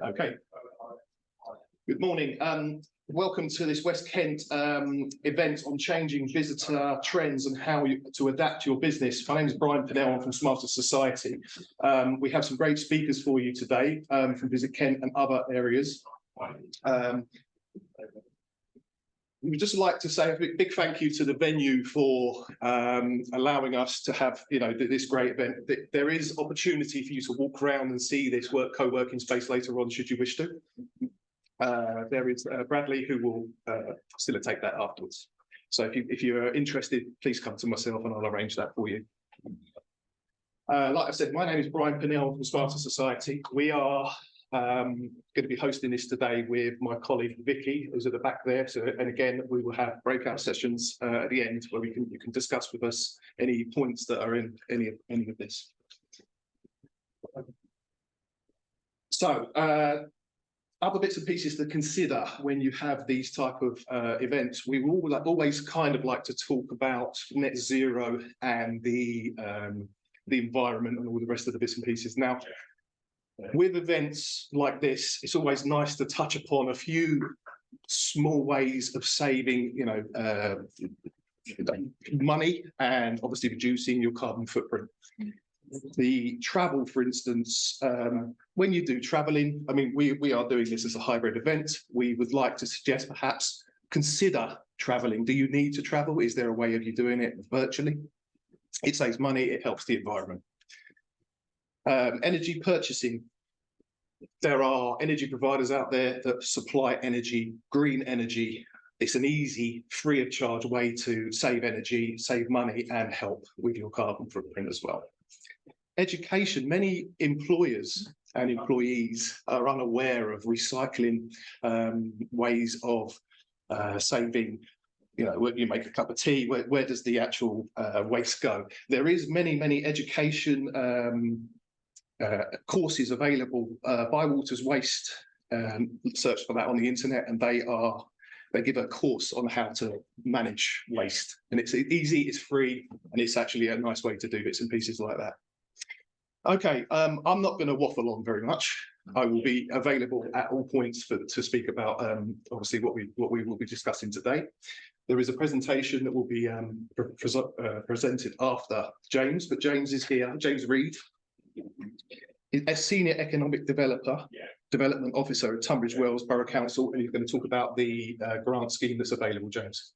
Okay. Good morning. Welcome to this West Kent event on changing visitor trends and how to adapt your business. My name is Brian Pennell. I'm from Smarter Society. We have some great speakers for you today from Visit Kent and other areas. We would just like to say a big thank you to the venue for allowing us to have, this great event. There is opportunity for you to walk around and see this co-working space later on, should you wish to. There is Bradley who will facilitate that afterwards. So if you're interested, please come to myself and I'll arrange that for you. Like I said, my name is Brian Pennell from Smarter Society. We are going to be hosting this today with my colleague Vicky, who's at the back there. So, and again, we will have breakout sessions at the end where you can discuss with us any points that are in any of this. So, other bits and pieces to consider when you have these type of events. We will always kind of like to talk about net zero and the environment and all the rest of the bits and pieces. Now, with events like this, it's always nice to touch upon a few small ways of saving, money and obviously reducing your carbon footprint. The travel, for instance, when you do traveling, I mean, we are doing this as a hybrid event. We would like to suggest perhaps consider traveling. Do you need to travel? Is there a way of you doing it virtually? It saves money, it helps the environment. Energy purchasing. There are energy providers out there that supply energy, green energy. It's an easy, free of charge way to save energy, save money, and help with your carbon footprint as well. Education. Many employers and employees are unaware of recycling ways of saving. When you make a cup of tea, where does the actual waste go? There is many education courses available. Bywater's Waste, search for that on the internet, and they give a course on how to manage waste. And it's easy, it's free, and it's actually a nice way to do bits and pieces like that. Okay, I'm not going to waffle on very much. I will be available at all points to speak about obviously what we will be discussing today. There is a presentation that will be presented after James, but James is here. James Reed, a senior economic development officer at Tunbridge Wells Borough Council, and he's going to talk about the grant scheme that's available. James,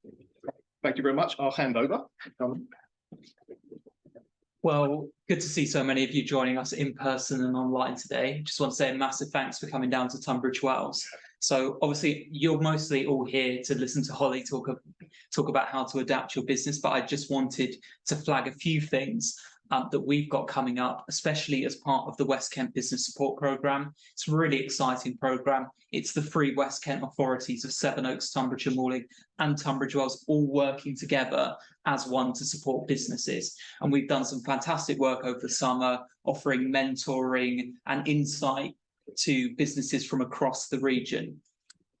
thank you very much. I'll hand over. Well, good to see so many of you joining us in person and online today. Just want to say a massive thanks for coming down to Tunbridge Wells. So obviously you're mostly all here to listen to Holly talk about how to adapt your business, but I just wanted to flag a few things that we've got coming up, especially as part of the West Kent Business Support Programme. It's a really exciting programme. It's the three West Kent authorities of Sevenoaks, Tunbridge and Malling and Tunbridge Wells all working together as one to support businesses. And we've done some fantastic work over the summer, offering mentoring and insight to businesses from across the region.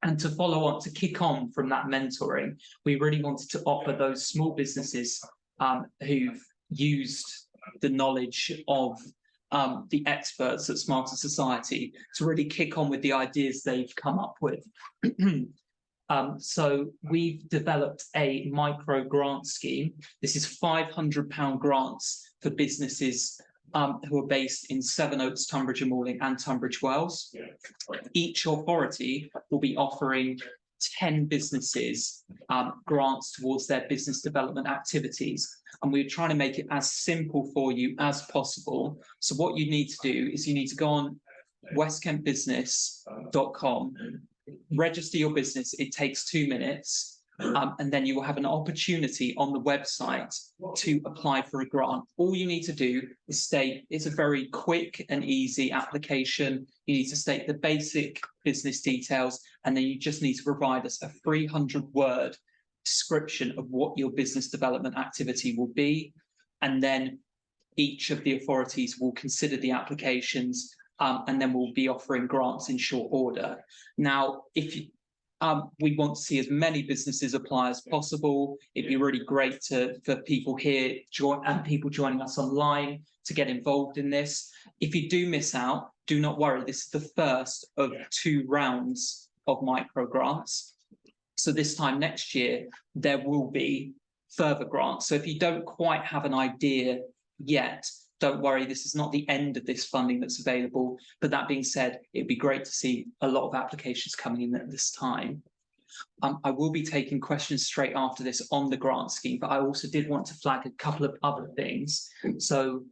And to follow on, to kick on from that mentoring, we really wanted to offer those small businesses who've used the knowledge of the experts at Smarter Society to really kick on with the ideas they've come up with. So we've developed a micro grant scheme. This is £500 grants for businesses who are based in Sevenoaks, Tunbridge and Malling and Tunbridge Wells. Each authority will be offering 10 businesses grants towards their business development activities. And we're trying to make it as simple for you as possible. So what you need to do is you need to go on westkentbusiness.com, register your business. It takes 2 minutes. And then you will have an opportunity on the website to apply for a grant. All you need to do is state, it's a very quick and easy application. You need to state the basic business details, and then you just need to provide us a 300-word description of what your business development activity will be. And then each of the authorities will consider the applications and then we'll be offering grants in short order. Now, if We want to see as many businesses apply as possible. It'd be really great for people here and people joining us online to get involved in this. If you do miss out, do not worry. This is the first of 2 rounds of micro grants. So this time next year, there will be further grants. So if you don't quite have an idea yet, don't worry, this is not the end of this funding that's available. But that being said, it'd be great to see a lot of applications coming in at this time. I will be taking questions straight after this on the grant scheme, but I also did want to flag a couple of other things. So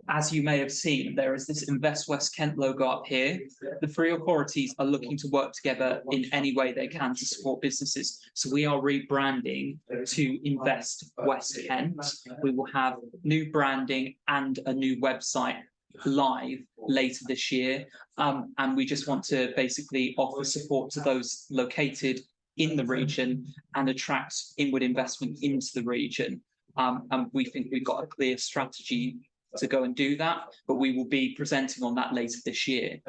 as you may have seen, there is this Invest West Kent logo up here. The 3 authorities are looking to work together in any way they can to support businesses. So we are rebranding to Invest West Kent. We will have new branding and a new website live later this year. And we just want to basically offer support to those located in the region and attract inward investment into the region. And we think we've got a clear strategy to go and do that, but we will be presenting on that later this year.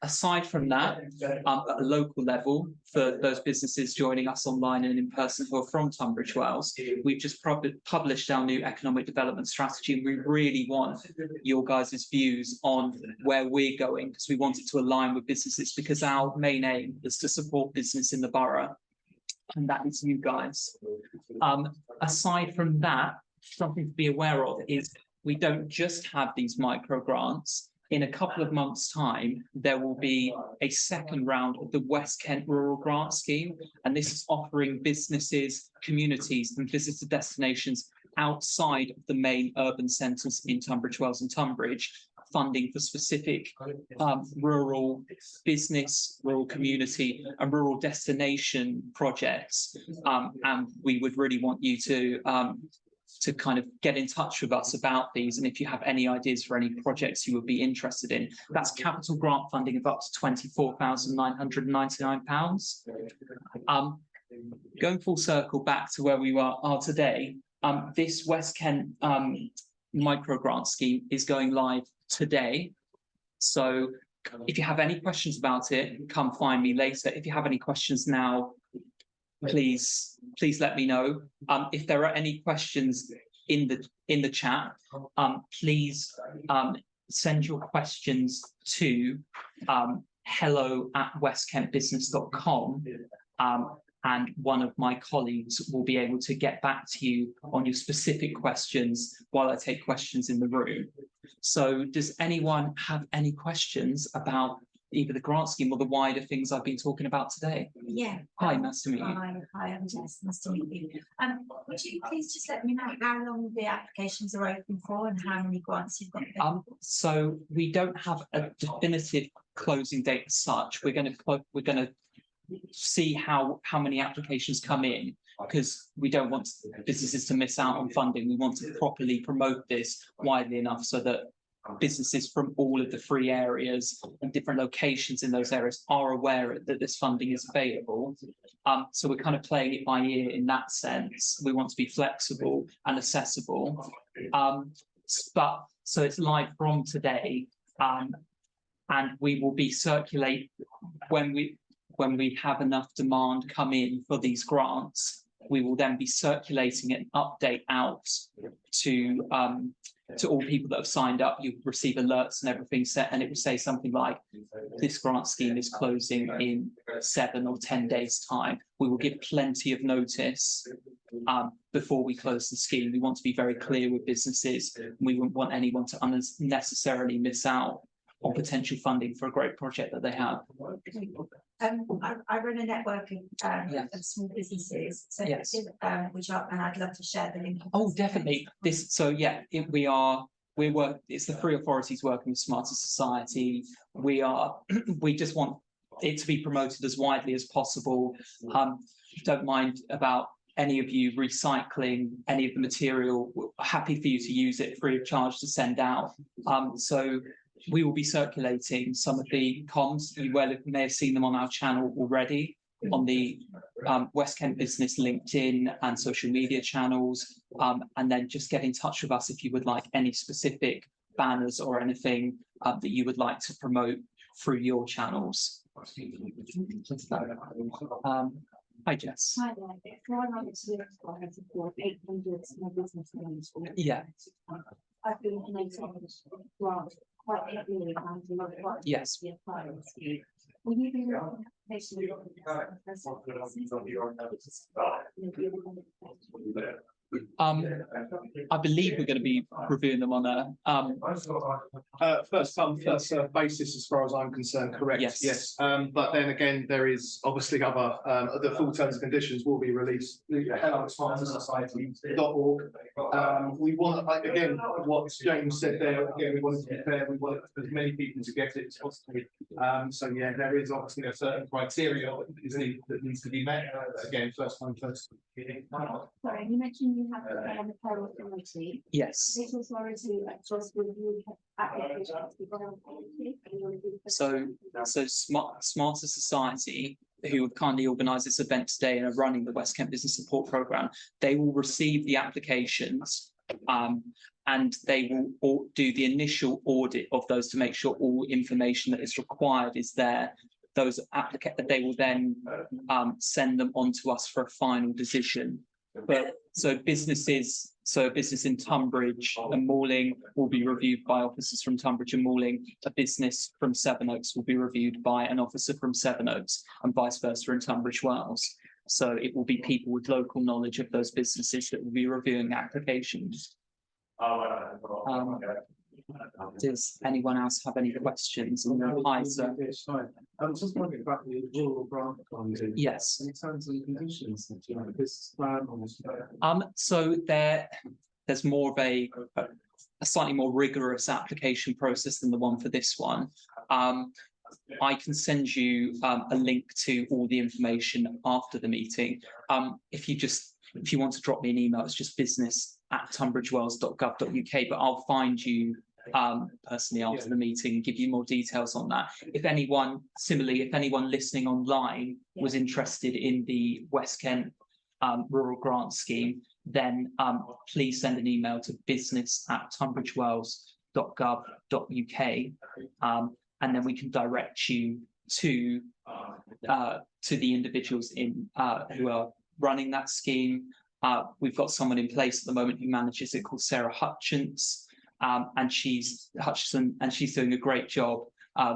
Aside from that, at a local level, for those businesses joining us online and in person who are from Tunbridge Wells, we've just published our new economic development strategy, and we really want your guys' views on where we're going, because we want it to align with businesses, because our main aim is to support business in the borough, and that is you guys. Aside from that, something to be aware of is we don't just have these micro grants. In a couple of months' time, there will be a second round of the West Kent Rural Grant Scheme, and this is offering businesses, communities and visitor destinations outside of the main urban centres in Tunbridge Wells and Tunbridge, funding for specific rural business, rural community and rural destination projects. And we would really want you to kind of get in touch with us about these. And if you have any ideas for any projects you would be interested in, that's capital grant funding of up to £24,999. Going full circle back to where we are today, this West Kent micro grant scheme is going live today. So if you have any questions about it, come find me later. If you have any questions now, please let me know. If there are any questions in the chat, please send your questions to hello@westkentbusiness.com, and one of my colleagues will be able to get back to you on your specific questions while I take questions in the room. So does anyone have any questions about either the grant scheme or the wider things I've been talking about today? Yeah. Hi, nice to meet you. Hi, I'm Jess. Nice to meet you. Would you please just let me know how long the applications are open for and how many grants you've got? So we don't have a definitive closing date as such. We're going to see how many applications come in, because we don't want businesses to miss out on funding. We want to properly promote this widely enough so that businesses from all of the 3 areas and different locations in those areas are aware that this funding is available. So we're kind of playing it by ear in that sense. We want to be flexible and accessible. But so it's live from today, and we will be circulate when we have enough demand come in for these grants. We will then be circulating an update out to all people that have signed up. You receive alerts and everything set, and it will say something like, this grant scheme is closing in 7 or 10 days' time. We will give plenty of notice before we close the scheme. We want to be very clear with businesses. We wouldn't want anyone to unnecessarily miss out on potential funding for a great project that they have. I run a network of small businesses, so yes. Which are, and I'd love to share the link. Oh, definitely. It's the 3 authorities working with Smarter Society. We just want it to be promoted as widely as possible. Don't mind about any of you recycling any of the material. We're happy for you to use it free of charge to send out. So we will be circulating some of the comms. You may have seen them on our channel already, on the West Kent Business LinkedIn and social media channels. And then just get in touch with us if you would like any specific banners or anything that you would like to promote through your channels. Hi Jess. Hi there. If I wanted to support 800 small business owners. Yeah. I've been making grant quite heavily and a lot of Yes. Will you be I believe we're going to be reviewing them on a First come, first served basis, as far as I'm concerned, correct? Yes. But then again, there is obviously other, the full terms and conditions will be released. Society.org. We want, like, again, what James said there, again, we want to be fair, we want as many people to get it as possible. So yeah, there is obviously a certain criteria that needs to be met. Again, first time, first. Sorry, you mentioned you have the power authority. yes. This authority just review applications. So Smarter Society, who have kindly organised this event today and are running the West Kent Business Support Programme, they will receive the applications and they will do the initial audit of those to make sure all information that is required is there. Those they will then send them on to us for a final decision. But so a business in Tunbridge and Malling will be reviewed by officers from Tunbridge and Malling. A business from Sevenoaks will be reviewed by an officer from Sevenoaks, and vice versa in Tunbridge Wells. So it will be people with local knowledge of those businesses that will be reviewing applications. Does anyone else have any questions? Hi, sir. I was just wondering about the rural grant funding. Yes. In terms of the conditions, do you have a business plan or? So there's more of a slightly more rigorous application process than the one for this one. I can send you a link to all the information after the meeting. If you want to drop me an email, it's just business@tunbridgewells.gov.uk, but I'll find you personally after the meeting and give you more details on that. If anyone listening online was interested in the West Kent rural grant scheme, then please send an email to business@tunbridgewells.gov.uk, and then we can direct you to the individuals who are running that scheme. We've got someone in place at the moment who manages it, called Sarah Hutchins, and she's doing a great job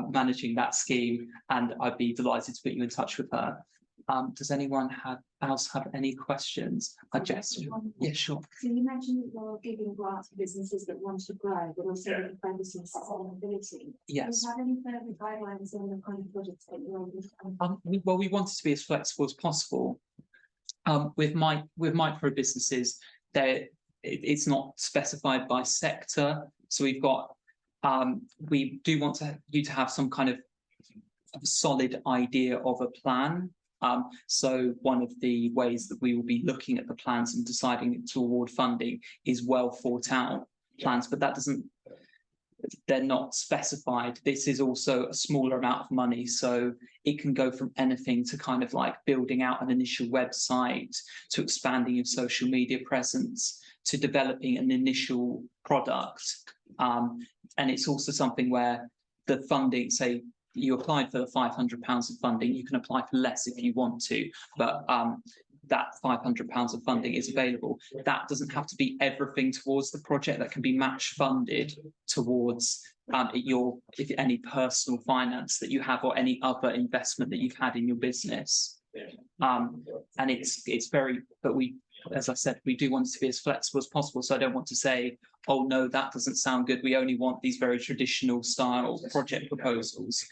managing that scheme, and I'd be delighted to put you in touch with her. Does anyone else have any questions? Jess? Yeah, sure. So you mentioned that you're giving grants to businesses that want to grow, but also with focus on sustainability. Yes. Do you have any further guidelines on the kind of projects that you're Well, we want it to be as flexible as possible. With micro businesses, it's not specified by sector. So we do want you to have some kind of solid idea of a plan. So one of the ways that we will be looking at the plans and deciding to award funding is well thought out plans, but they're not specified. This is also a smaller amount of money, so it can go from anything to kind of like building out an initial website, to expanding your social media presence, to developing an initial product. And it's also something where the funding, say you applied for the £500 of funding, you can apply for less if you want to, but that £500 of funding is available. That doesn't have to be everything towards the project. That can be match funded towards if any personal finance that you have or any other investment that you've had in your business. And it's very, but as I said, we do want it to be as flexible as possible. So I don't want to say, oh no, that doesn't sound good. We only want these very traditional style project proposals.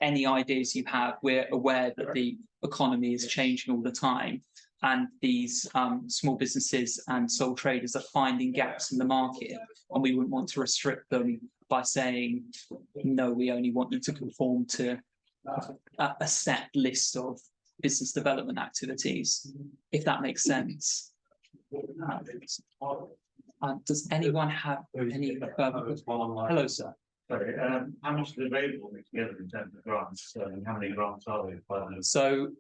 Any ideas you have, we're aware that the economy is changing all the time, and these small businesses and sole traders are finding gaps in the market, and we wouldn't want to restrict them by saying, no, we only want you to conform to a set list of business development activities, if that makes sense. Does anyone have any further? Hello, sir. Sorry, how much is available together in terms of grants? And how many grants are there? So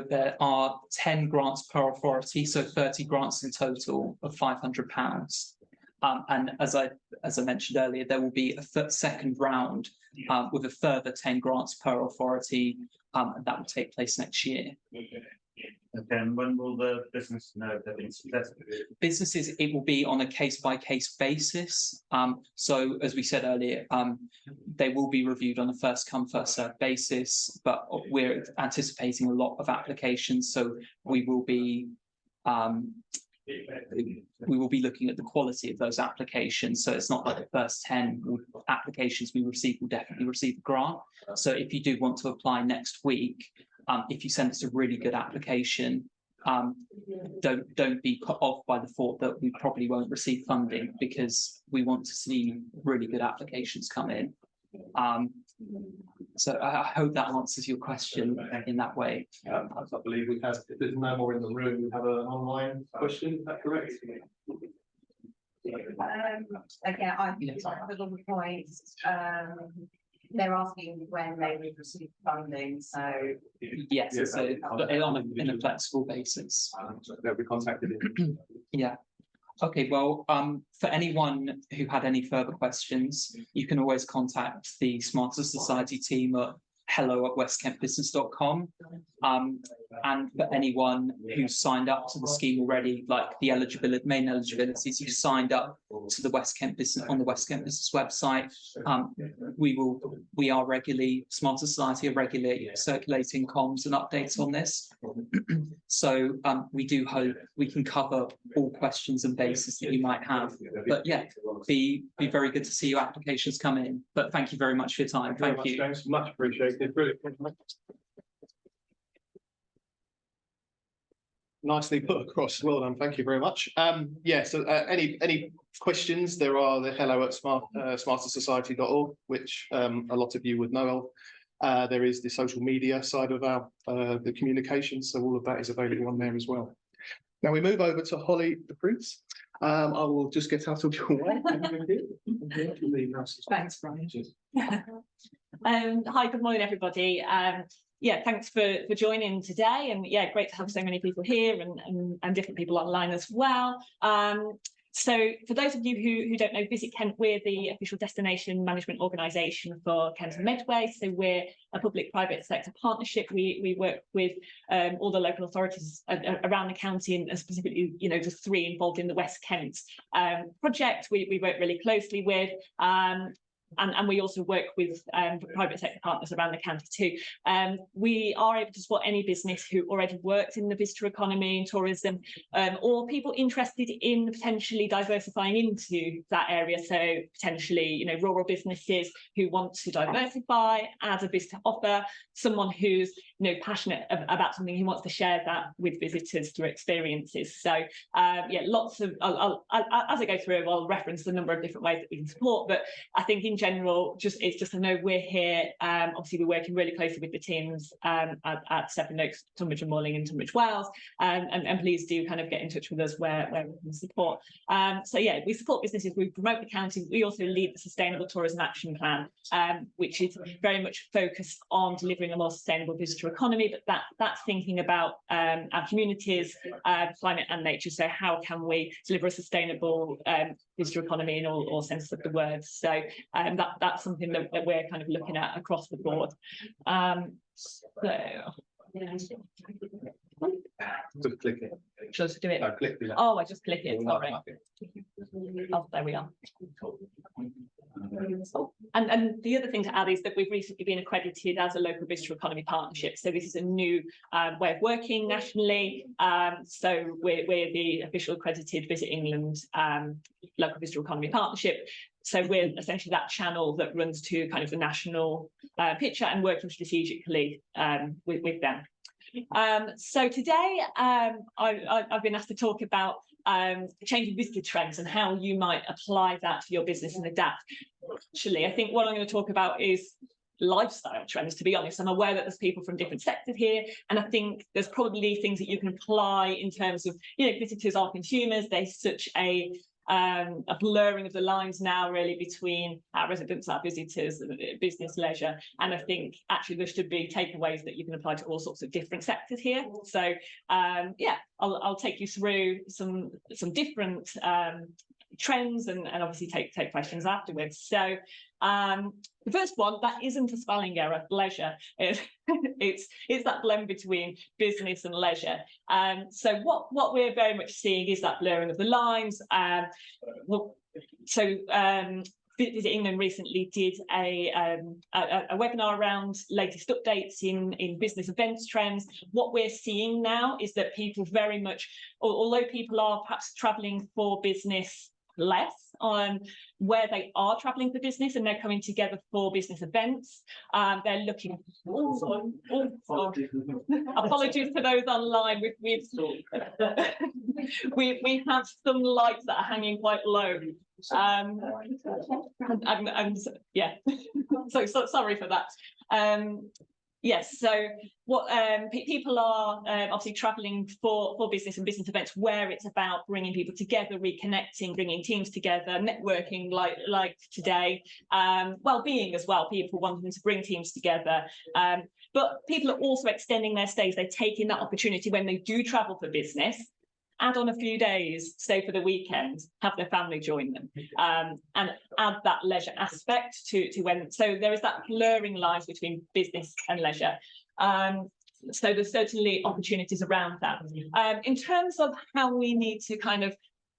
there are 10 grants per authority, so 30 grants in total of £500. And as I mentioned earlier, there will be a second round with a further 10 grants per authority and that will take place next year. Okay, and when will the business know they've been successful? Businesses, it will be on a case-by-case basis. So as we said earlier, they will be reviewed on a first-come, first-served basis, but we're anticipating a lot of applications, so we will be looking at the quality of those applications. So it's not like the first 10 applications we receive will definitely receive a grant. So if you do want to apply next week, if you send us a really good application, don't be put off by the thought that we probably won't receive funding, because we want to see really good applications come in. So I hope that answers your question in that way. I believe we have, if there's no more in the room, we have an online question, is that correct? Again, I covered all the points. They're asking when they would receive funding, so. Yes, it's in a flexible basis. They'll be contacted. Yeah. Okay, well, for anyone who had any further questions, you can always contact the Smarter Society team at hello@westkentbusiness.com. And for anyone who's signed up to the scheme already, like the main eligibilities, who signed up to the West Kent Business on the West Kent Business website, we are regularly, Smarter Society are regularly circulating comms and updates on this. So we do hope we can cover all questions and bases that you might have. But yeah, be very good to see your applications come in. But thank you very much for your time. Thank you. James, much appreciated. Brilliant. Nicely put across. Well done. Thank you very much. Yeah, so any questions, there are the hello@smartersociety.org, which a lot of you would know of. There is the social media side of our the communication, so all of that is available on there as well. Now we move over to Hollie Du Preez. I will just get out of your way. Thanks, Brian. Hi, good morning, everybody. Yeah, thanks for joining today, and yeah, great to have so many people here and different people online as well. So for those of you who don't know, Visit Kent, we're the official destination management organisation for Kent and Medway. So we're a public-private sector partnership. We work with all the local authorities around the county, and specifically, you know, the 3 involved in the West Kent project. We work really closely with. And we also work with private sector partners around the county too. We are able to support any business who already works in the visitor economy and tourism, or people interested in potentially diversifying into that area. So potentially, you know, rural businesses who want to diversify, add a visitor offer, someone who's, you know, passionate about something, who wants to share that with visitors through experiences. So yeah, lots of, as I go through, I'll reference the number of different ways that we can support, but I think in general, it's just to know we're here. Obviously, we're working really closely with the teams at Seven Oaks, Tunbridge and Morling and Tunbridge Wells, and please do kind of get in touch with us where we can support. So yeah, we support businesses, we promote the county. We also lead the Sustainable Tourism Action Plan, which is very much focused on delivering a more sustainable visitor economy, but that's thinking about our communities, climate and nature. So how can we deliver a sustainable visitor economy in all senses of the word? So that's something that we're kind of looking at across the board. Just click it. Should I do it? No, click it. Oh, I just click it. Sorry. Oh, there we are. Oh, and the other thing to add is that we've recently been accredited as a local visitor economy partnership. So this is a new way of working nationally. So we're the official accredited Visit England local visitor economy partnership. So we're essentially that channel that runs to kind of the national picture and working strategically with them. So today I've been asked to talk about changing visitor trends and how you might apply that to your business and adapt. Actually, I think what I'm going to talk about is lifestyle trends. To be honest, I'm aware that there's people from different sectors here, and I think there's probably things that you can apply in terms of, you know, visitors are consumers. There's such a blurring of the lines now really between our residents, our visitors, business, leisure, and I think actually there should be takeaways that you can apply to all sorts of different sectors here. So yeah, I'll take you through some different trends and obviously take questions afterwards. So the first one, that isn't a spelling error, leisure. It's that blend between business and leisure. So what we're very much seeing is that blurring of the lines. Visit England recently did a webinar around latest updates in business events trends. What we're seeing now is that people very much, although people are perhaps travelling for business less, where they are travelling for business and they're coming together for business events, they're looking. Apologies to those online. We have some lights that are hanging quite low. Yeah, so sorry for that. Yes, so what people are obviously travelling for business and business events where it's about bringing people together, reconnecting, bringing teams together, networking like today, well-being as well, people wanting to bring teams together. But people are also extending their stays. They're taking that opportunity when they do travel for business, add on a few days, stay for the weekend, have their family join them, and add that leisure aspect to when. So there is that blurring lines between business and leisure. So there's certainly opportunities around that. In terms of how we need to kind of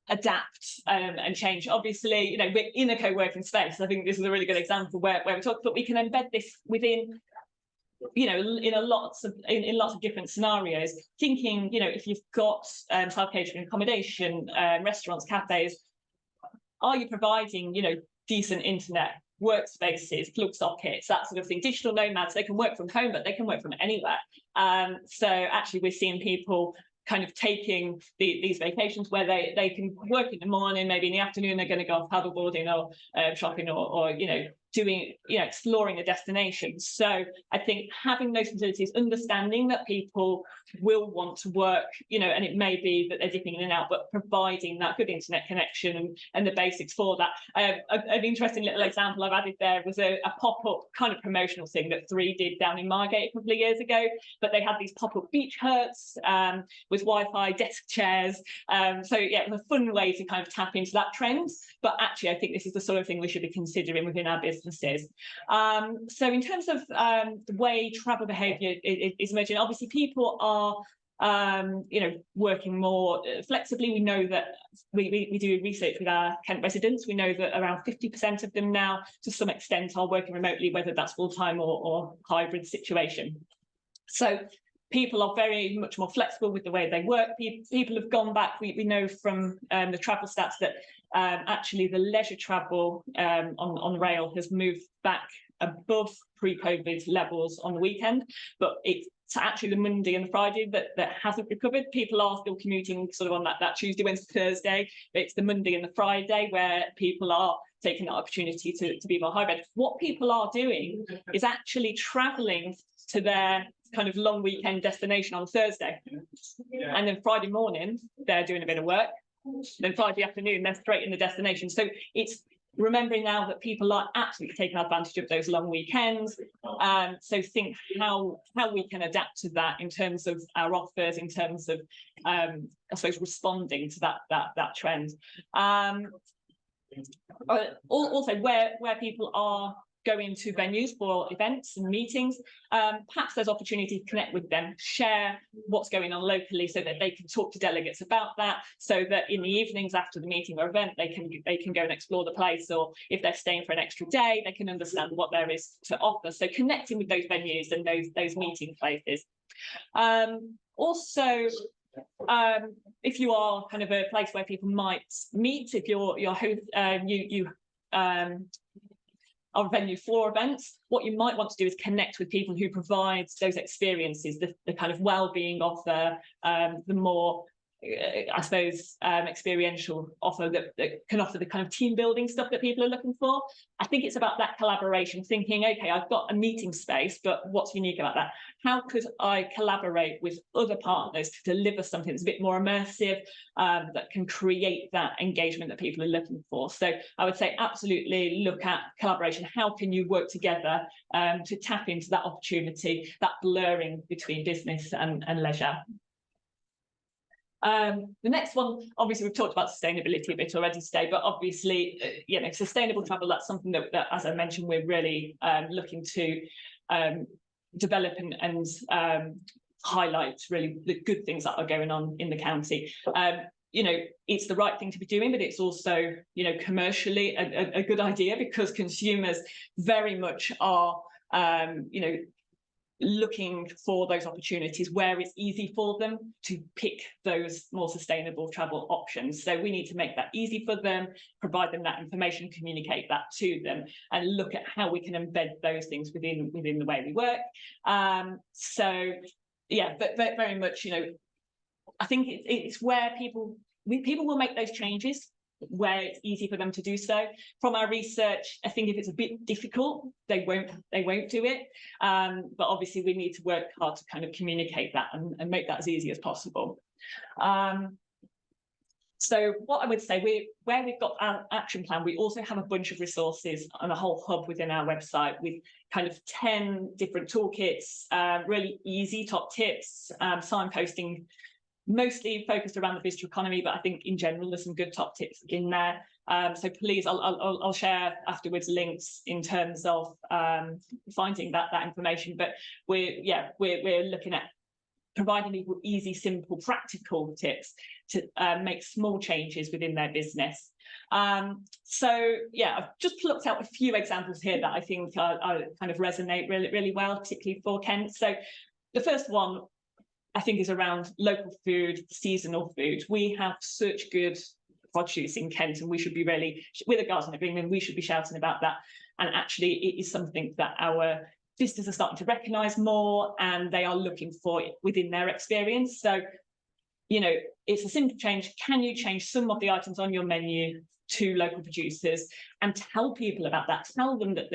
adapt and change, obviously, you know, we're in a co-working space. I think this is a really good example where we talk, but we can embed this within, you know, in lots of different scenarios, thinking, you know, if you've got self-catering accommodation, restaurants, cafes, are you providing, you know, decent internet, workspaces, plug sockets, that sort of thing? Digital nomads, they can work from home, but they can work from anywhere. So actually we're seeing people kind of taking these vacations where they can work in the morning, maybe in the afternoon they're going to go off paddleboarding or shopping or you know, doing, you know, exploring a destination. So I think having those facilities, understanding that people will want to work, you know, and it may be that they're dipping in and out, but providing that good internet connection and the basics for that. An interesting little example I've added there was a pop-up kind of promotional thing that 3 did down in Margate a couple of years ago, but they had these pop-up beach huts with Wi-Fi, desk chairs. So yeah, it was a fun way to kind of tap into that trend. But actually, I think this is the sort of thing we should be considering within our businesses. So in terms of the way travel behaviour is emerging, obviously people are you know, working more flexibly. We know that we do research with our Kent residents. We know that around 50% of them now, to some extent, are working remotely, whether that's full-time or hybrid situation. So people are very much more flexible with the way they work. People have gone back. We know from the travel stats that actually the leisure travel on rail has moved back above pre-COVID levels on the weekend, but it's actually the Monday and the Friday that hasn't recovered. People are still commuting sort of on that Tuesday, Wednesday, Thursday, but it's the Monday and the Friday where people are taking the opportunity to be more hybrid. What people are doing is actually travelling to their kind of long weekend destination on Thursday, and then Friday morning they're doing a bit of work, then Friday afternoon they're straight in the destination. So it's remembering now that people are absolutely taking advantage of those long weekends. So think how we can adapt to that in terms of our offers, in terms of I suppose responding to that trend. Also where people are going to venues for events and meetings, perhaps there's opportunity to connect with them, share what's going on locally so that they can talk to delegates about that, so that in the evenings after the meeting or event they can go and explore the place, or if they're staying for an extra day they can understand what there is to offer. So connecting with those venues and those meeting places. Also, if you are kind of a place where people might meet, if you're host, you our venue for events, what you might want to do is connect with people who provide those experiences, the kind of well-being offer, the more I suppose experiential offer that can offer the kind of team building stuff that people are looking for. I think it's about that collaboration, thinking, okay, I've got a meeting space, but what's unique about that? How could I collaborate with other partners to deliver something that's a bit more immersive, that can create that engagement that people are looking for? So I would say absolutely look at collaboration. How can you work together to tap into that opportunity, that blurring between business and leisure? The next one, obviously, we've talked about sustainability a bit already today, but obviously, sustainable travel, that's something that, as I mentioned, we're really looking to develop and highlight really the good things that are going on in the county. It's the right thing to be doing, but it's also, commercially a good idea, because consumers very much are, looking for those opportunities where it's easy for them to pick those more sustainable travel options. So we need to make that easy for them, provide them that information, communicate that to them, and look at how we can embed those things within the way we work. But very much, I think it's where people will make those changes where it's easy for them to do so. From our research, I think if it's a bit difficult, they won't do it. But obviously we need to work hard to kind of communicate that and make that as easy as possible. So what I would say, where we've got our action plan, we also have a bunch of resources and a whole hub within our website with kind of 10 different toolkits, really easy top tips, signposting, mostly focused around the visitor economy, but I think in general there's some good top tips in there. So please, I'll share afterwards links in terms of finding that information. But we're looking at providing people easy, simple, practical tips to make small changes within their business. I've just plucked out a few examples here that I think are kind of resonate really well, particularly for Kent. So the first one, I think, is around local food, seasonal food. We have such good produce in Kent, and we should be really, with a garden agreement, we should be shouting about that. And actually, it is something that our visitors are starting to recognise more, and they are looking for it within their experience. So, it's a simple change. Can you change some of the items on your menu to local producers and tell people about that? Tell them that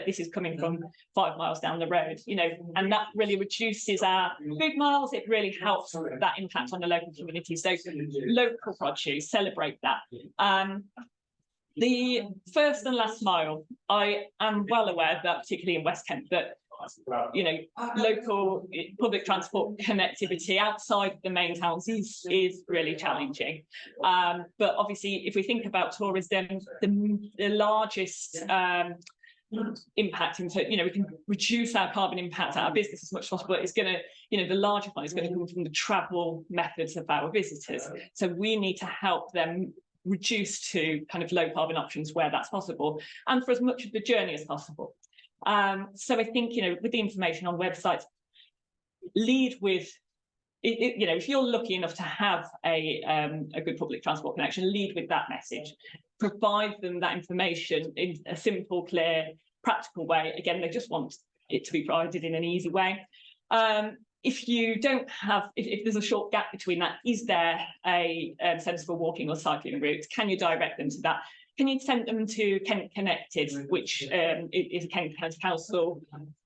this is coming from 5 miles down the road, and that really reduces our food miles. It really helps that impact on the local community. So local produce, celebrate that. The first and last mile, I am well aware that, particularly in West Kent, that local public transport connectivity outside the main towns is really challenging. But obviously, if we think about tourism, the largest impact into, we can reduce our carbon impact at our business as much as possible. It's going to, the larger one is going to come from the travel methods of our visitors. So we need to help them reduce to kind of low carbon options where that's possible, and for as much of the journey as possible. So I think, with the information on websites, lead with, if you're lucky enough to have a good public transport connection, lead with that message. Provide them that information in a simple, clear, practical way. Again, they just want it to be provided in an easy way. If you don't have, if there's a short gap between that, is there a sensible walking or cycling route? Can you direct them to that? Can you send them to Kent Connected, which is a Kent County Council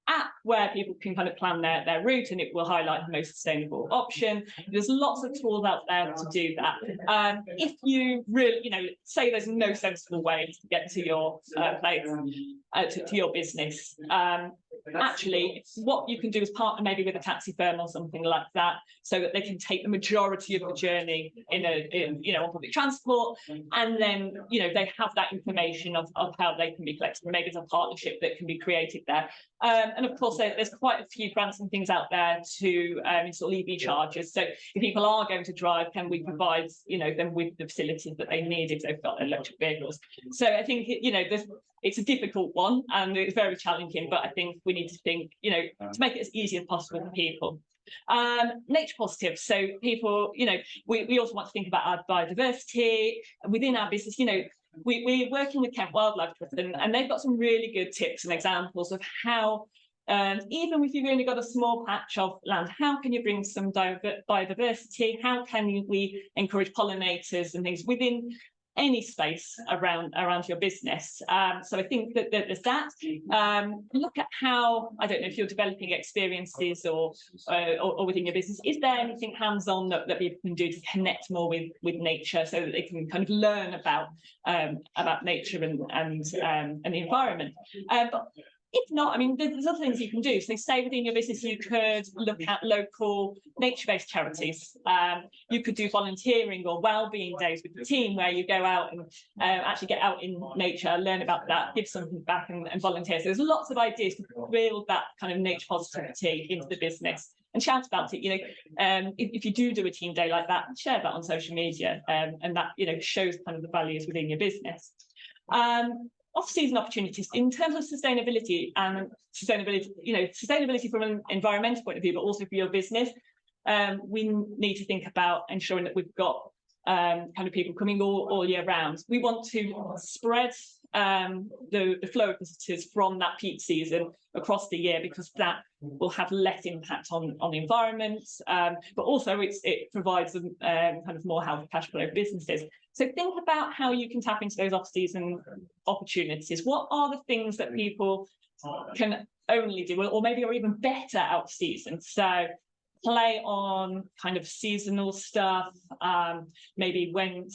app where people can kind of plan their route, and it will highlight the most sustainable option. There's lots of tools out there to do that. If you really, say there's no sensible way to get to your place, to your business, actually, what you can do is partner maybe with a taxi firm or something like that, so that they can take the majority of the journey on public transport, and then they have that information of how they can be collected. Maybe there's a partnership that can be created there. And of course, there's quite a few grants and things out there to install EV chargers. So if people are going to drive, can we provide them with the facilities that they need if they've got electric vehicles? So I think it's a difficult one and it's very challenging, but I think we need to think to make it as easy as possible for people. Nature positive. So people, we also want to think about our biodiversity within our business. We're working with Kent Wildlife Trust, and they've got some really good tips and examples of how, even if you've only got a small patch of land, how can you bring some biodiversity? How can we encourage pollinators and things within any space around your business? So I think that there's that. Look at how, I don't know if you're developing experiences or within your business, is there anything hands-on that people can do to connect more with nature, so that they can kind of learn about nature and the environment? But If not, I mean, there's other things you can do. So say within your business, you could look at local nature-based charities. You could do volunteering or well-being days with the team where you go out and actually get out in nature, learn about that, give something back and volunteer. So there's lots of ideas to build that kind of nature positivity into the business and shout about it. You know, if you do a team day like that, share that on social media, and that, you know, shows kind of the values within your business. Off-season opportunities in terms of sustainability you know, sustainability from an environmental point of view, but also for your business. We need to think about ensuring that we've got kind of people coming all year round. We want to spread the flow of visitors from that peak season across the year, because that will have less impact on the environment, but also it provides them kind of more healthy cash flow businesses. So think about how you can tap into those off-season opportunities. What are the things that people can only do, or maybe are even better out of season? So play on kind of seasonal stuff, maybe when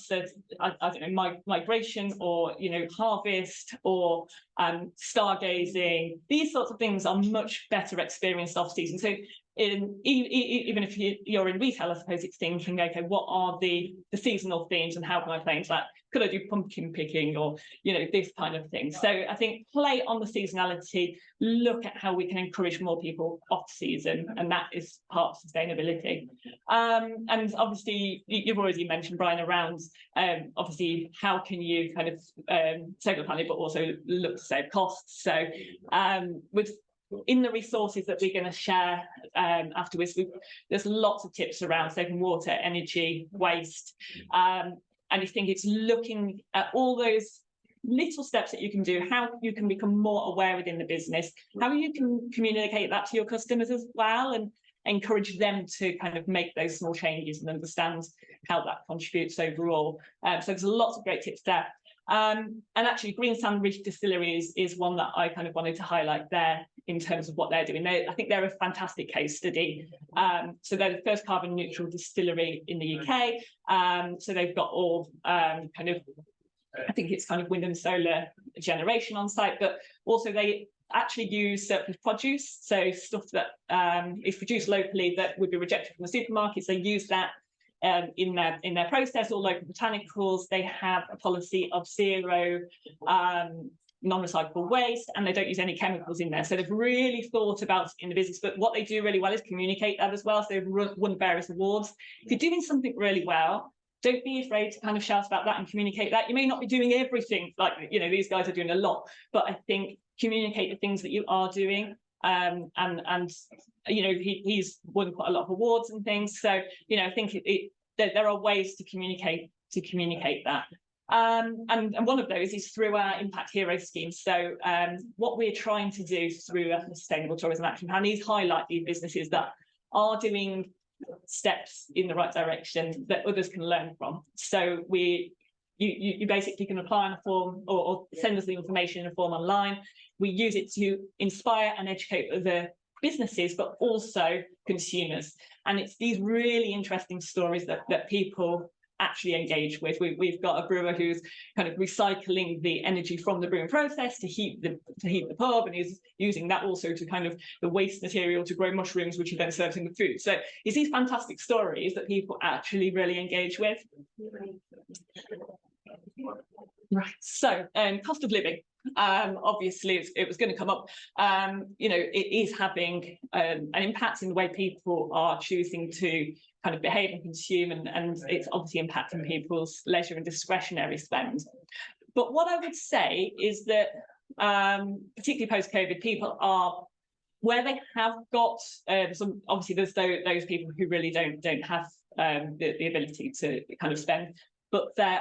I don't know, migration, or, you know, harvest, or stargazing. These sorts of things are much better experienced off season. So even if you're in retail, I suppose it's thinking, okay, what are the seasonal themes and how can I play into that? Could I do pumpkin picking, or, you know, this kind of thing? So I think play on the seasonality, look at how we can encourage more people off season, and that is part of sustainability. And obviously you've already mentioned, Brian, around obviously how can you kind of save the planet, but also look to save costs. So in the resources that we're going to share afterwards, there's lots of tips around saving water, energy, waste. And I think it's looking at all those little steps that you can do, how you can become more aware within the business, how you can communicate that to your customers as well, and encourage them to kind of make those small changes and understand how that contributes overall. So there's lots of great tips there. And actually Green Sand Ridge Distillery is one that I kind of wanted to highlight there in terms of what they're doing. I think they're a fantastic case study. So they're the first carbon neutral distillery in the UK. So they've got all kind of, I think it's kind of wind and solar generation on site, but also they actually use surplus produce. So stuff that is produced locally that would be rejected from the supermarkets, they use that in their process, or local botanicals. They have a policy of zero non-recyclable waste, and they don't use any chemicals in there. So they've really thought about it in the business, but what they do really well is communicate that as well. So they've won various awards. If you're doing something really well, don't be afraid to kind of shout about that and communicate that. You may not be doing everything, like, you know, these guys are doing a lot, but I think communicate the things that you are doing. And you know, he's won quite a lot of awards and things. So, you know, I think there are ways to communicate that. And one of those is through our Impact Hero scheme. So what we're trying to do through a Sustainable Tourism Action Plan is highlight these businesses that are doing steps in the right direction that others can learn from. So you basically can apply on a form, or send us the information in a form online. We use it to inspire and educate other businesses, but also consumers. And it's these really interesting stories that people actually engage with. We've got a brewer who's kind of recycling the energy from the brewing process to heat the pub, and is using that also to kind of the waste material to grow mushrooms, which he then serves in the food. So it's these fantastic stories that people actually really engage with. Right, so cost of living. Obviously it was going to come up. You know, it is having an impact in the way people are choosing to kind of behave and consume, and it's obviously impacting people's leisure and discretionary spend. But what I would say is that particularly post-COVID, people are, where they have got some, obviously there's those people who really don't have the ability to kind of spend, but they're,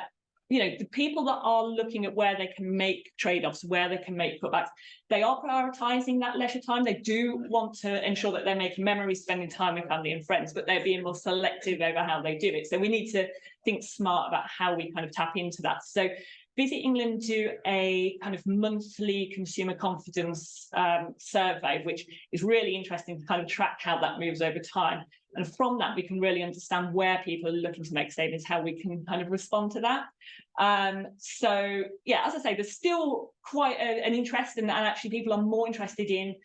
you know, the people that are looking at where they can make trade-offs, where they can make cutbacks, they are prioritising that leisure time. They do want to ensure that they're making memories, spending time with family and friends, but they're being more selective over how they do it. So we need to think smart about how we kind of tap into that. So Visit England do a kind of monthly consumer confidence survey, which is really interesting to kind of track how that moves over time. And from that, we can really understand where people are looking to make savings, how we can kind of respond to that. So yeah, as I say, there's still quite an interest, and actually people are more interested in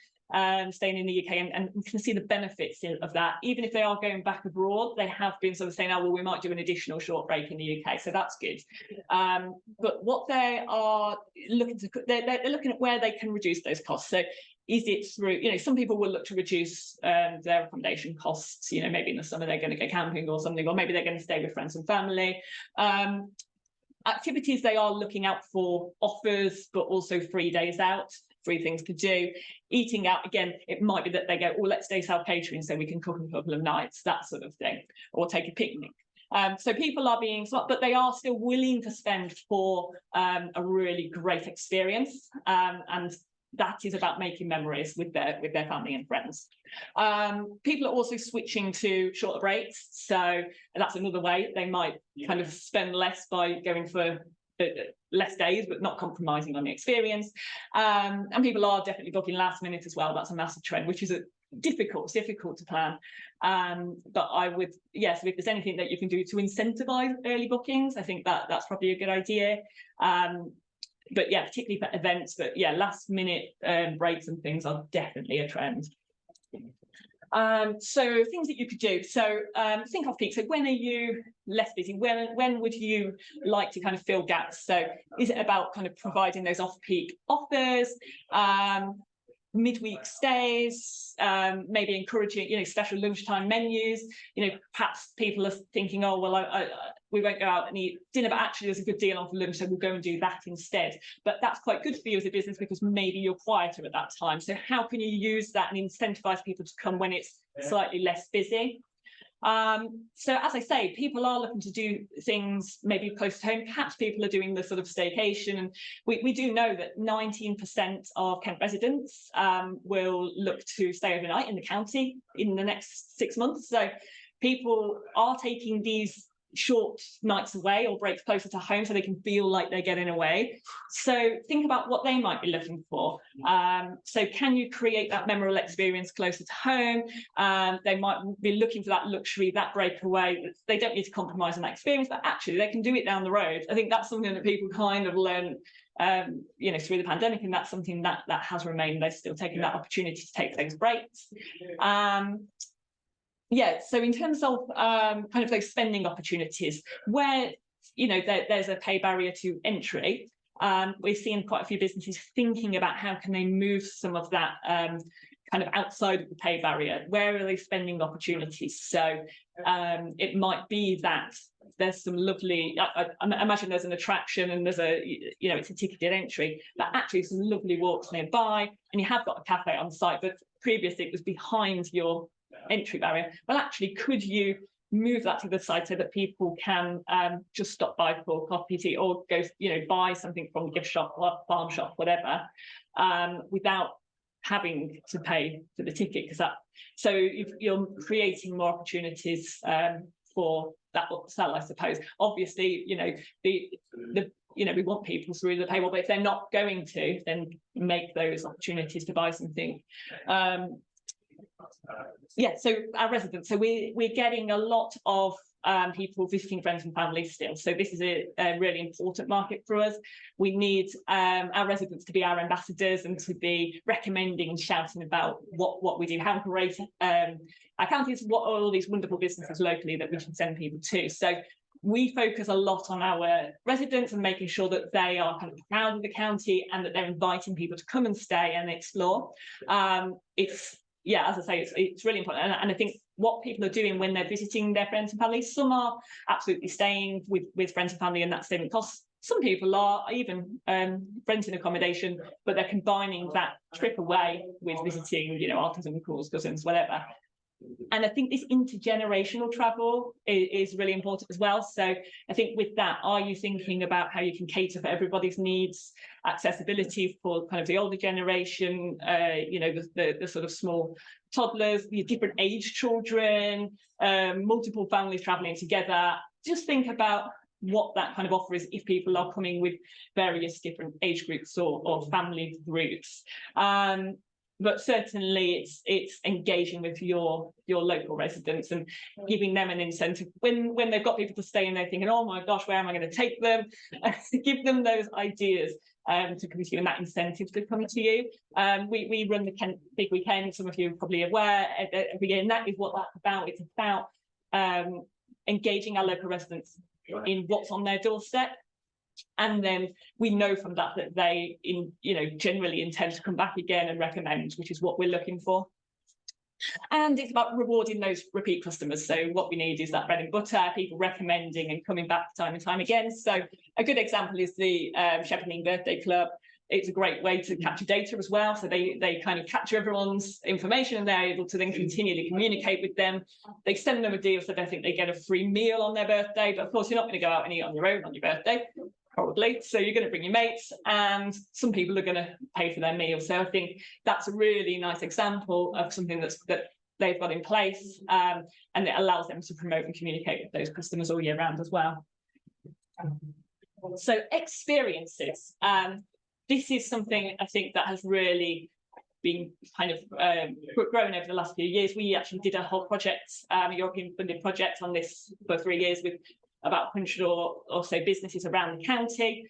staying in the UK, and we can see the benefits of that. Even if they are going back abroad, they have been sort of saying, oh, well, we might do an additional short break in the UK, so that's good. But what they are looking to, they're looking at where they can reduce those costs. So is it through, you know, some people will look to reduce their accommodation costs, you know, maybe in the summer they're going to go camping or something, or maybe they're going to stay with friends and family. Activities they are looking out for offers, but also free days out, free things to do. Eating out, again, it might be that they go, oh, let's do self-catering so we can cook a couple of nights, that sort of thing, or take a picnic. So people are being smart, but they are still willing to spend for a really great experience, and that is about making memories with their family and friends. People are also switching to shorter breaks, so that's another way they might kind of spend less by going for less days, but not compromising on the experience. And people are definitely booking last minute as well. That's a massive trend, which is difficult to plan. But I would, yes, if there's anything that you can do to incentivize early bookings, I think that's probably a good idea. But yeah, particularly for events, but yeah, last minute breaks and things are definitely a trend. So things that you could do. So think off peak. So when are you less busy? When would you like to kind of fill gaps? So is it about kind of providing those off peak offers, midweek stays, maybe encouraging, you know, special lunchtime menus? You know, perhaps people are thinking, oh, well, we won't go out and eat dinner, but actually there's a good deal on for lunch, so we'll go and do that instead. But that's quite good for you as a business because maybe you're quieter at that time. So how can you use that and incentivize people to come when it's slightly less busy? So as I say, people are looking to do things maybe close to home. Perhaps people are doing the sort of staycation, and we do know that 19% of Kent residents will look to stay overnight in the county in the next 6 months. So people are taking these short nights away or breaks closer to home so they can feel like they're getting away. So think about what they might be looking for. So can you create that memorable experience closer to home? They might be looking for that luxury, that breakaway. They don't need to compromise on that experience, but actually they can do it down the road. I think that's something that people kind of learn you know, through the pandemic, and that's something that has remained. They're still taking that opportunity to take those breaks. Yeah, so in terms of kind of those spending opportunities where, you know, there's a pay barrier to entry, we're seeing quite a few businesses thinking about how can they move some of that kind of outside of the pay barrier. Where are they spending opportunities? So it might be that there's some lovely, I imagine there's an attraction and there's a, you know, it's a ticketed entry, but actually some lovely walks nearby, and you have got a cafe on site, but previously it was behind your entry barrier. Well, actually, could you move that to the side so that people can just stop by for coffee, tea, or go, you know, buy something from the gift shop or farm shop, whatever, without having to pay for the ticket? Because that, so you're creating more opportunities for that upsell, I suppose. Obviously, you know, you know, we want people through the paywall, but if they're not going to, then make those opportunities to buy something. Yeah, so our residents, so we're getting a lot of people visiting friends and family still. So this is a really important market for us. We need our residents to be our ambassadors and to be recommending and shouting about what we do, how great our county is, what are all these wonderful businesses locally that we can send people to. So we focus a lot on our residents and making sure that they are kind of proud of the county and that they're inviting people to come and stay and explore. Yeah, as I say, it's really important. And I think what people are doing when they're visiting their friends and family, some are absolutely staying with friends and family and that's saving costs. Some people are even renting accommodation, but they're combining that trip away with visiting, you know, aunts, uncles, cousins, whatever. And I think this intergenerational travel is really important as well. So I think with that, are you thinking about how you can cater for everybody's needs, accessibility for kind of the older generation, you know, the sort of small toddlers, the different age children, multiple families traveling together? Just think about what that kind of offer is if people are coming with various different age groups or family groups. but certainly it's engaging with your local residents and giving them an incentive when they've got people to stay and they're thinking, oh my gosh, where am I going to take them? Give them those ideas to come to you and that incentive to come to you. We run the Kent Big Weekend, some of you are probably aware, every year, and that is what that's about. It's about engaging our local residents in what's on their doorstep. And then we know from that they generally intend to come back again and recommend, which is what we're looking for. And it's about rewarding those repeat customers. So what we need is that bread and butter, people recommending and coming back time and time again. So a good example is the Shepherding Birthday Club. It's a great way to capture data as well. So they kind of capture everyone's information and they're able to then continually communicate with them. They send them a deal so they think they get a free meal on their birthday. But of course, you're not going to go out and eat on your own on your birthday, probably. So you're going to bring your mates and some people are going to pay for their meal. So I think that's a really nice example of something that they've got in place, and it allows them to promote and communicate with those customers all year round as well. So experiences. This is something I think that has really been kind of grown over the last few years. We actually did a whole project, a European funded project on this for 3 years with about 100 or so businesses around the county.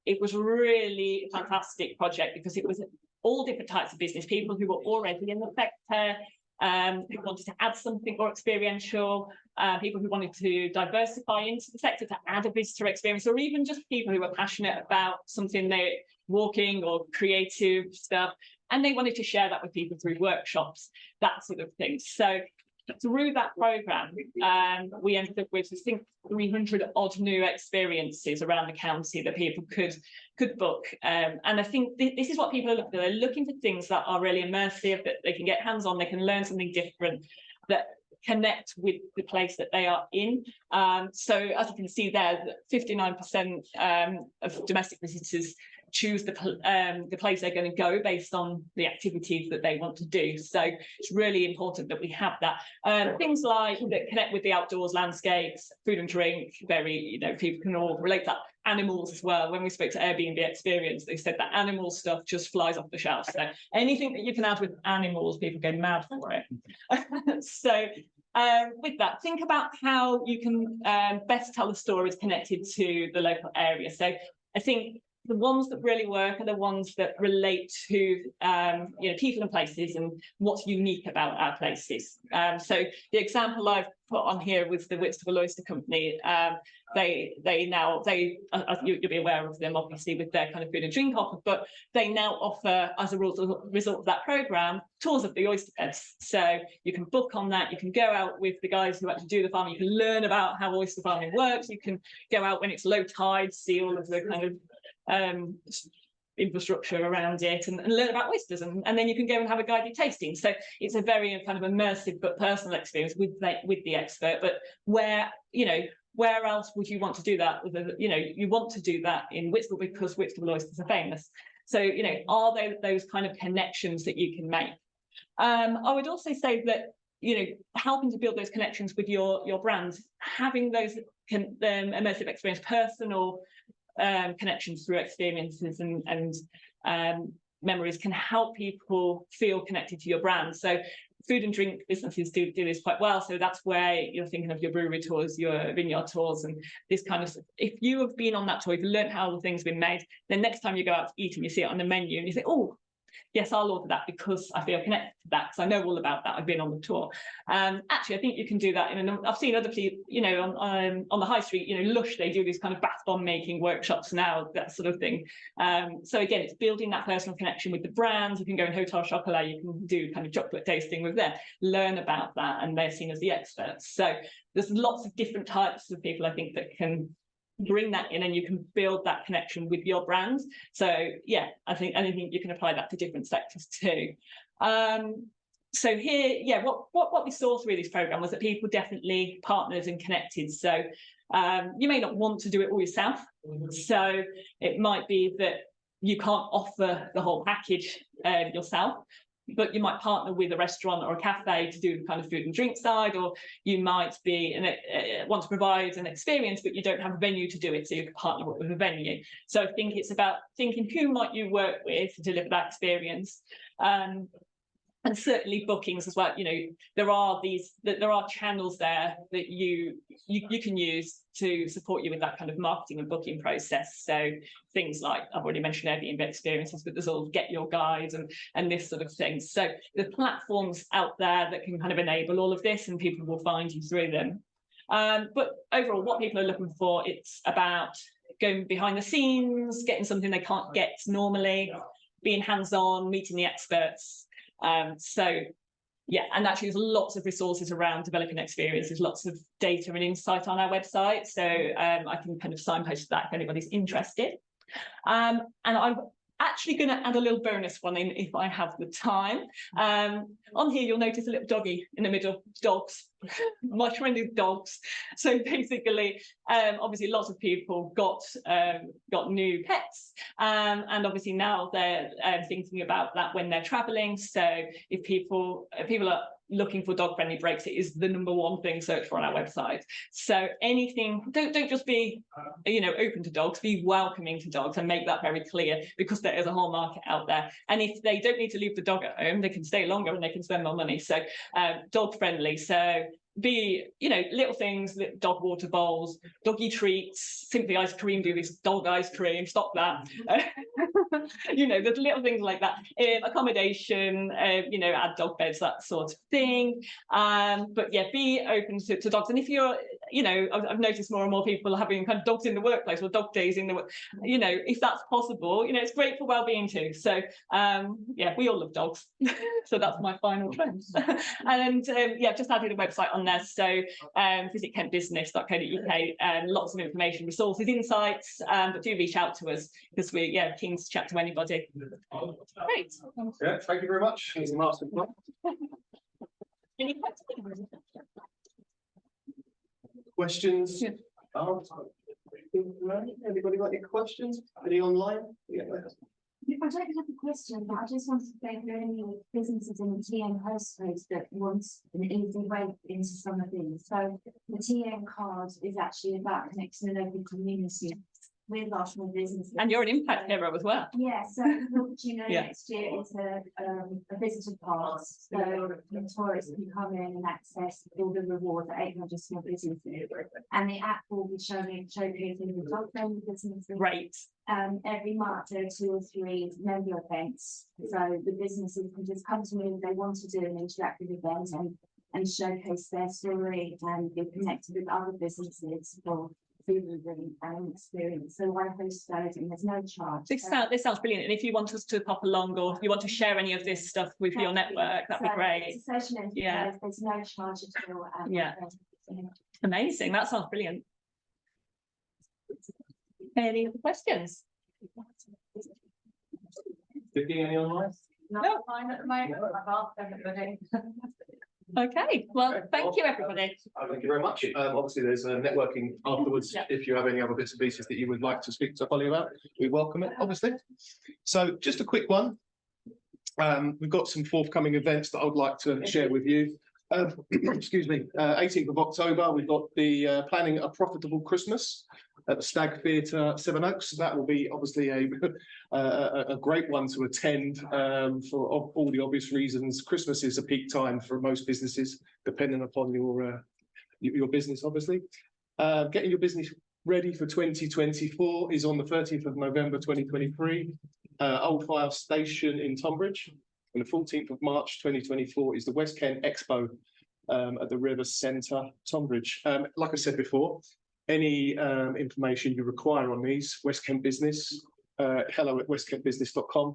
It was a really fantastic project because it was all different types of business, people who were already in the sector, who wanted to add something more experiential, people who wanted to diversify into the sector to add a visitor experience, or even just people who were passionate about something, they're walking or creative stuff, and they wanted to share that with people through workshops, that sort of thing. So through that programme, we ended up with, I think, 300 odd new experiences around the county that people could book. And I think this is what people are looking for. They're looking for things that are really immersive, that they can get hands on, they can learn something different, that connect with the place that they are in. So as you can see there, 59% of domestic visitors choose the place they're going to go based on the activities that they want to do. So it's really important that we have that. Things like that connect with the outdoors, landscapes, food and drink, very, people can all relate that. Animals as well. When we spoke to Airbnb Experience, they said that animal stuff just flies off the shelf. So anything that you can add with animals, people go mad for it. So with that, think about how you can best tell the stories connected to the local area. So I think the ones that really work are the ones that relate to people and places and what's unique about our places. So the example I've put on here was the Whitstable Oyster Company. You'll be aware of them obviously with their kind of food and drink offer, but they now offer, as a result of that programme, tours of the oyster beds. So you can book on that, you can go out with the guys who actually do the farming, you can learn about how oyster farming works, you can go out when it's low tide, see all of the kind of infrastructure around it and learn about oysters, and then you can go and have a guided tasting. So it's a very kind of immersive but personal experience with the expert. But where else would you want to do that? You want to do that in Whitstable because Whitstable oysters are famous. So are there those kind of connections that you can make? I would also say that helping to build those connections with your brand, having those immersive experience, personal connections through experiences and memories can help people feel connected to your brand. So food and drink businesses do this quite well. So that's where you're thinking of your brewery tours, your vineyard tours, and this kind of stuff. If you have been on that tour, if you learned how the thing's been made, then next time you go out to eat and you see it on the menu and you think, oh, yes, I'll order that because I feel connected to that, because I know all about that. I've been on the tour. Actually, I think you can do that. I've seen other people, on the high street, Lush, they do these kind of bath bomb making workshops now, that sort of thing. So again, it's building that personal connection with the brand. You can go in Hotel Chocolat, you can do kind of chocolate tasting with them, learn about that, and they're seen as the experts. So there's lots of different types of people, I think, that can bring that in, and you can build that connection with your brand. So yeah, I think you can apply that to different sectors too. So here, yeah, what we saw through this program was that people definitely partnered and connected. So you may not want to do it all yourself. So it might be that you can't offer the whole package yourself, but you might partner with a restaurant or a cafe to do the kind of food and drink side, or you might be want to provide an experience, but you don't have a venue to do it, so you can partner with a venue. So I think it's about thinking who might you work with to deliver that experience. And certainly bookings as well. You know, there are channels there that you can use to support you with that kind of marketing and booking process. So things like I've already mentioned Airbnb experiences, but there's all Get Your Guides and this sort of thing. So the platforms out there that can kind of enable all of this, and people will find you through them. But overall, what people are looking for, it's about going behind the scenes, getting something they can't get normally, being hands-on, meeting the experts. So yeah, and actually there's lots of resources around developing experiences, lots of data and insight on our website. So I can kind of signpost that if anybody's interested. And I'm actually going to add a little bonus one in if I have the time. On here, you'll notice a little doggy in the middle, dogs, my friendly dogs. So basically, obviously lots of people got new pets, and obviously now they're thinking about that when they're traveling. So if people are looking for dog-friendly breaks, it is the #1 thing searched for on our website. So anything, don't just be, you know, open to dogs, be welcoming to dogs, and make that very clear, because there is a whole market out there. And if they don't need to leave the dog at home, they can stay longer and they can spend more money. So dog-friendly. So be, you know, little things, dog water bowls, doggy treats, Simply Ice Cream do this dog ice cream, stop that. You know, there's little things like that. Accommodation, you know, add dog beds, that sort of thing. But yeah, be open to dogs. And if you're, you know, I've noticed more and more people having kind of dogs in the workplace or dog days in the work, you know, if that's possible, you know, it's great for well-being too. So yeah, we all love dogs. So that's my final trend. And yeah, just added a website on there. So visit kentbusiness.co.uk, lots of information, resources, insights, but do reach out to us, because we're keen to chat to anybody. Great. Yeah, thank you very much. Any questions? Questions? Yeah. Anybody got any questions? Any online? Yeah. I don't have a question, but I just wanted to say, if there are any businesses in the TN postcodes that want an easy way into some of these. So the TN card is actually about connecting the local community with our small businesses. And you're an impact hero as well. Yeah, so you know, Yeah. next year it's a visitor pass, so tourists can come in and access all the rewards at 800 small businesses. And the app will be showcasing the dog-friendly businesses. Great. Every month there are 2 or 3 member events, so the businesses can just come to me if they want to do an interactive event and showcase their story and be connected with other businesses for food and experience. So I host those and there's no charge. This sounds brilliant. And if you want us to pop along, or if you want to share any of this stuff with your network, that'd be great. It's a social enterprise. Yeah. There's no charge at all. Yeah. Amazing. That sounds brilliant. Any other questions? Vicky, any online? No. Fine at the moment. I've asked everybody. Okay, well, thank you, everybody. Thank you very much. Obviously, there's networking afterwards. Yeah. If you have any other bits and pieces that you would like to speak to Hollie about, we welcome it, obviously. So just a quick one. We've got some forthcoming events that I would like to share with you. Excuse me, 18th of October, we've got the Planning a Profitable Christmas at the Stag Theatre, Sevenoaks. That will be obviously a great one to attend for all the obvious reasons. Christmas is a peak time for most businesses, depending upon your business, obviously. Getting your business ready for 2024 is on the 30th of November 2023, Old Fire Station in Tunbridge. And the 14th of March 2024 is the West Kent Expo at the River Centre, Tunbridge. Like I said before, any information you require on these, West Kent Business, hello@westkentbusiness.com.